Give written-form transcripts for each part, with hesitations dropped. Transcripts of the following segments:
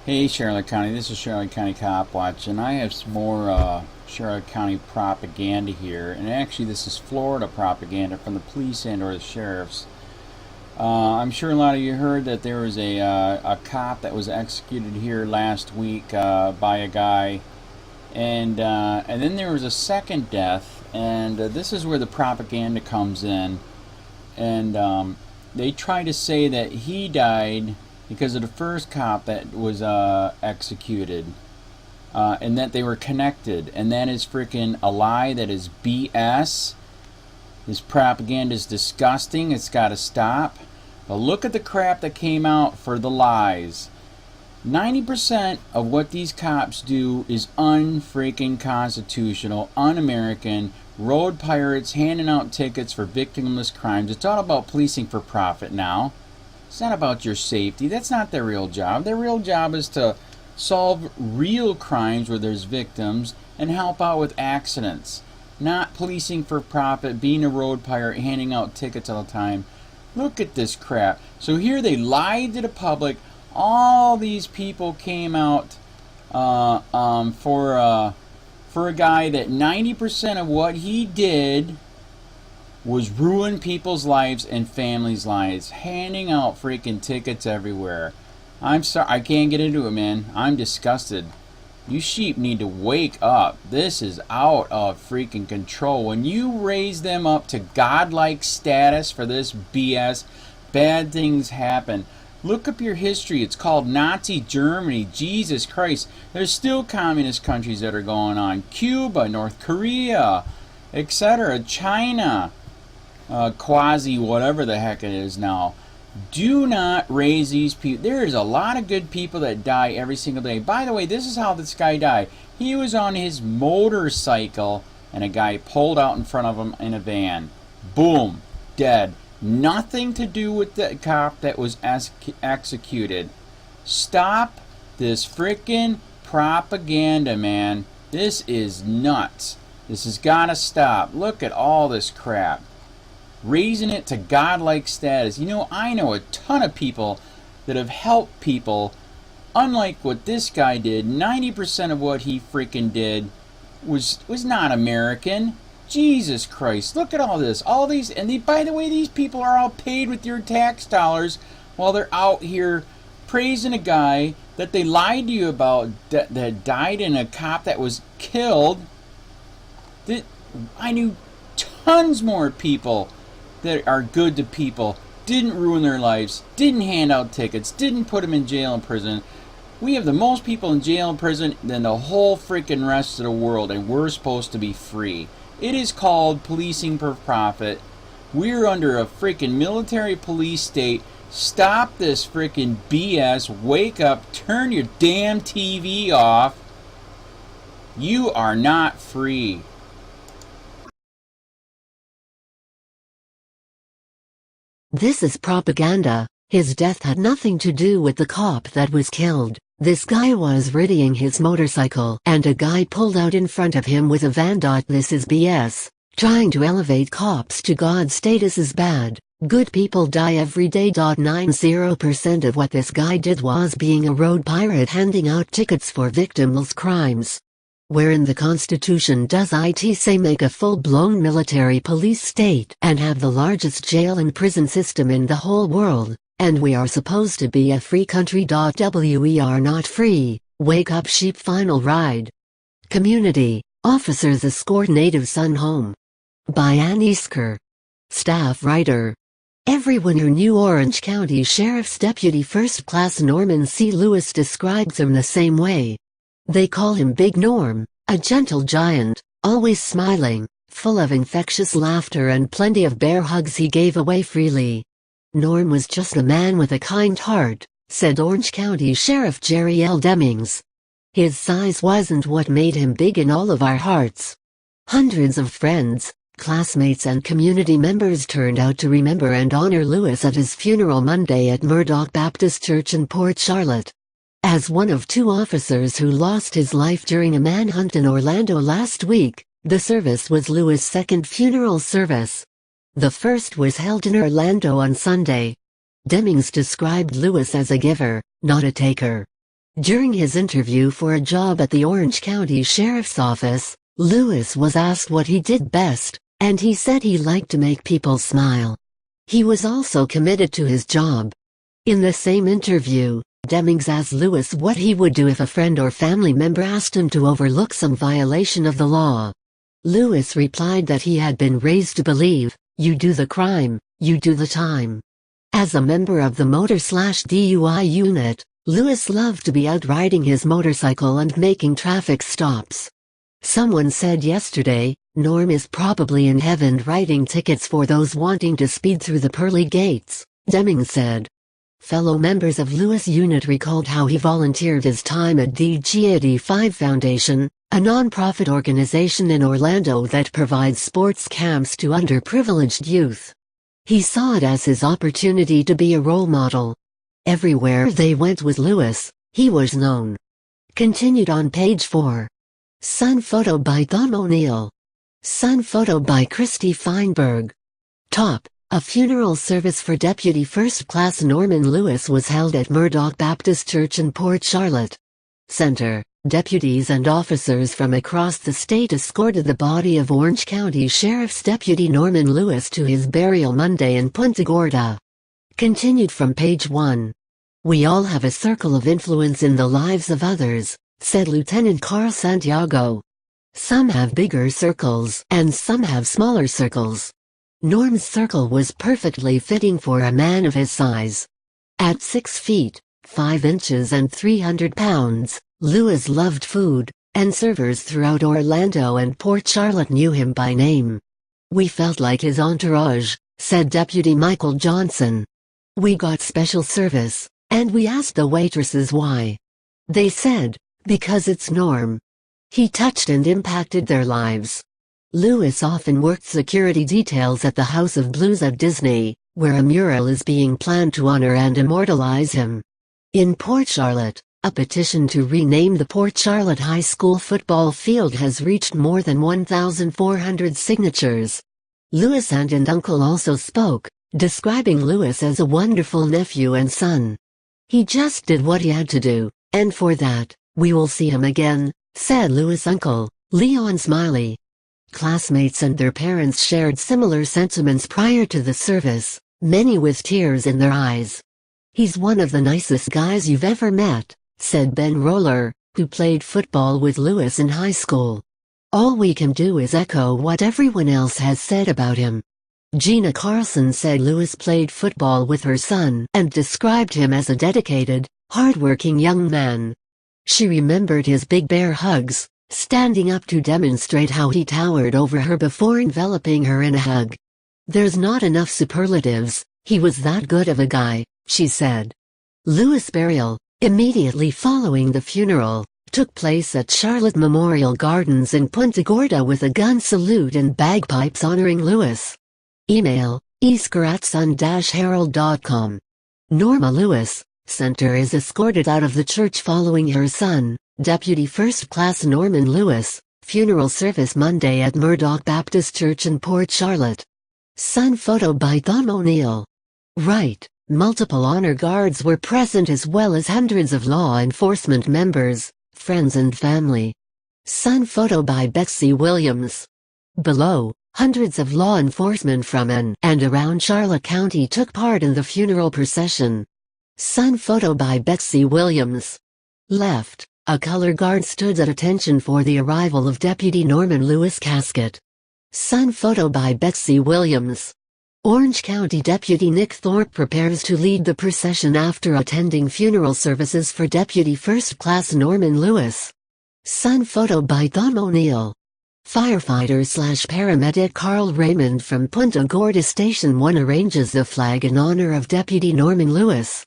Hey Charlotte County, this is Charlotte County COPWATCH, and I have some more Charlotte County propaganda here. And actually, this is Florida propaganda from the police and or the sheriffs. I'm sure a lot of you heard that there was a cop that was executed here last week by a guy, and then there was a second death, and this is where the propaganda comes in, and they try to say that he died because of the first cop that was executed, and that they were connected, and that is freaking a lie. That is BS. This propaganda is disgusting. It's got to stop. But look at the crap that came out for the lies. 90% of what these cops do is unfreaking constitutional, un-American. Road pirates handing out tickets for victimless crimes. It's all about policing for profit now. It's not about your safety. That's not their real job. Their real job is to solve real crimes where there's victims and help out with accidents. Not policing for profit, being a road pirate, handing out tickets all the time. Look at this crap. So here they lied to the public. All these people came out for a guy that 90% of what he did was ruin people's lives and families' lives, handing out freaking tickets everywhere. I'm sorry, I can't get into it, man. I'm disgusted. You sheep need to wake up. This is out of freaking control. When you raise them up to godlike status for this BS, bad things happen. Look up your history. It's called Nazi Germany. Jesus Christ. There's still communist countries that are going on. Cuba, North Korea, etc. China. Quasi whatever the heck it is now. Do not raise these people. There's a lot of good people that die every single day. By the way, this is how this guy died. He was on his motorcycle and a guy pulled out in front of him in a van. Boom. Dead. Nothing to do with the cop that was executed. Stop this frickin' propaganda, man. This is nuts. This has got to stop. Look at all this crap. Raising it to godlike status. You know, I know a ton of people that have helped people. Unlike what this guy did, 90% of what he freaking did was not American. Jesus Christ, look at all this. All these, and by the way, these people are all paid with your tax dollars while they're out here praising a guy that they lied to you about that died in a cop that was killed. I knew tons more people that are good to people, didn't ruin their lives, didn't hand out tickets, didn't put them in jail and prison. We have the most people in jail and prison than the whole freaking rest of the world, and we're supposed to be free. It is called policing for profit. We're under a freaking military police state. Stop this freaking BS. Wake up. Turn your damn TV off. You are not free. This is propaganda. His death had nothing to do with the cop that was killed. This guy was riding his motorcycle and a guy pulled out in front of him with a van. This is BS. Trying to elevate cops to God status is bad. Good people die every day. 90% of what this guy did was being a road pirate handing out tickets for victimless crimes. Where in the Constitution does it say make a full-blown military police state and have the largest jail and prison system in the whole world, and we are supposed to be a free country? We are not free. Wake up, sheep. Final ride. Community. Officers escort native son home. By Ann Isker. Staff writer. Everyone here. New Orange County Sheriff's Deputy First Class Norman C. Lewis describes him the same way. They call him Big Norm, a gentle giant, always smiling, full of infectious laughter and plenty of bear hugs he gave away freely. Norm was just a man with a kind heart, said Orange County Sheriff Jerry L. Demings. His size wasn't what made him big in all of our hearts. Hundreds of friends, classmates and community members turned out to remember and honor Lewis at his funeral Monday at Murdoch Baptist Church in Port Charlotte. As one of two officers who lost his life during a manhunt in Orlando last week, the service was Lewis' second funeral service. The first was held in Orlando on Sunday. Demings described Lewis as a giver, not a taker. During his interview for a job at the Orange County Sheriff's Office, Lewis was asked what he did best, and he said he liked to make people smile. He was also committed to his job. In the same interview, Demings asked Lewis what he would do if a friend or family member asked him to overlook some violation of the law. Lewis replied that he had been raised to believe, "You do the crime, you do the time." As a member of the motor/DUI unit, Lewis loved to be out riding his motorcycle and making traffic stops. Someone said yesterday, Norm is probably in heaven writing tickets for those wanting to speed through the pearly gates, Demings said. Fellow members of Lewis' unit recalled how he volunteered his time at the GODA Foundation, a non-profit organization in Orlando that provides sports camps to underprivileged youth. He saw it as his opportunity to be a role model. Everywhere they went with Lewis, he was known. Continued on page 4. Sun photo by Tom O'Neill. Sun photo by Christy Feinberg. Top. A funeral service for Deputy First Class Norman Lewis was held at Murdoch Baptist Church in Port Charlotte. Center. Deputies and officers from across the state escorted the body of Orange County Sheriff's Deputy Norman Lewis to his burial Monday in Punta Gorda. Continued from page 1. We all have a circle of influence in the lives of others, said Lieutenant Carl Santiago. Some have bigger circles and some have smaller circles. Norm's circle was perfectly fitting for a man of his size. At 6 feet, 5 inches and 300 pounds, Lewis loved food, and servers throughout Orlando and Port Charlotte knew him by name. We felt like his entourage, said Deputy Michael Johnson. We got special service, and we asked the waitresses why. They said, because it's Norm. He touched and impacted their lives. Lewis often worked security details at the House of Blues at Disney, where a mural is being planned to honor and immortalize him. In Port Charlotte, a petition to rename the Port Charlotte High School football field has reached more than 1,400 signatures. Lewis' aunt and uncle also spoke, describing Lewis as a wonderful nephew and son. He just did what he had to do, and for that, we will see him again, said Lewis' uncle, Leon Smiley. Classmates and their parents shared similar sentiments prior to the service, many with tears in their eyes. He's one of the nicest guys you've ever met, said Ben Roller, who played football with Lewis in high school. All we can do is echo what everyone else has said about him. Gina Carlson said Lewis played football with her son and described him as a dedicated, hardworking young man. She remembered his big bear hugs, standing up to demonstrate how he towered over her before enveloping her in a hug. There's not enough superlatives, he was that good of a guy, she said. Lewis' burial, immediately following the funeral, took place at Charlotte Memorial Gardens in Punta Gorda with a gun salute and bagpipes honoring Lewis. Email, easker@sun-herald.com. Norma Lewis, Center is escorted out of the church following her son, Deputy First Class Norman Lewis, funeral service Monday at Murdoch Baptist Church in Port Charlotte. Sun photo by Tom O'Neill. Right, multiple honor guards were present as well as hundreds of law enforcement members, friends and family. Sun photo by Betsy Williams. Below, hundreds of law enforcement from in and around Charlotte County took part in the funeral procession. Sun photo by Betsy Williams. Left. A color guard stood at attention for the arrival of Deputy Norman Lewis' casket. Sun photo by Betsy Williams. Orange County Deputy Nick Thorpe prepares to lead the procession after attending funeral services for Deputy First Class Norman Lewis. Sun photo by Tom O'Neill. Firefighter/paramedic Carl Raymond from Punta Gorda Station 1 arranges the flag in honor of Deputy Norman Lewis.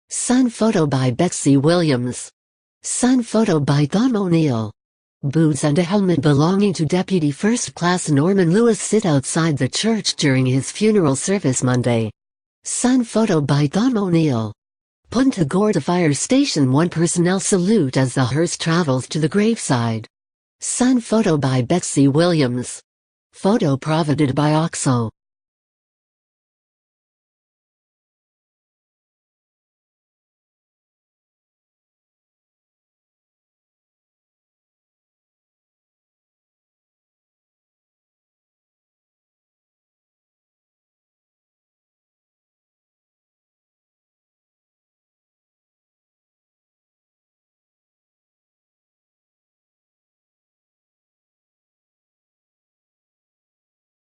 Sun photo by Betsy Williams. Sun photo by Tom O'Neill. Boots and a helmet belonging to Deputy First Class Norman Lewis sit outside the church during his funeral service Monday. Sun photo by Tom O'Neill. Punta Gorda Fire Station 1 personnel salute as the hearse travels to the graveside. Sun photo by Betsy Williams. Photo provided by OXO.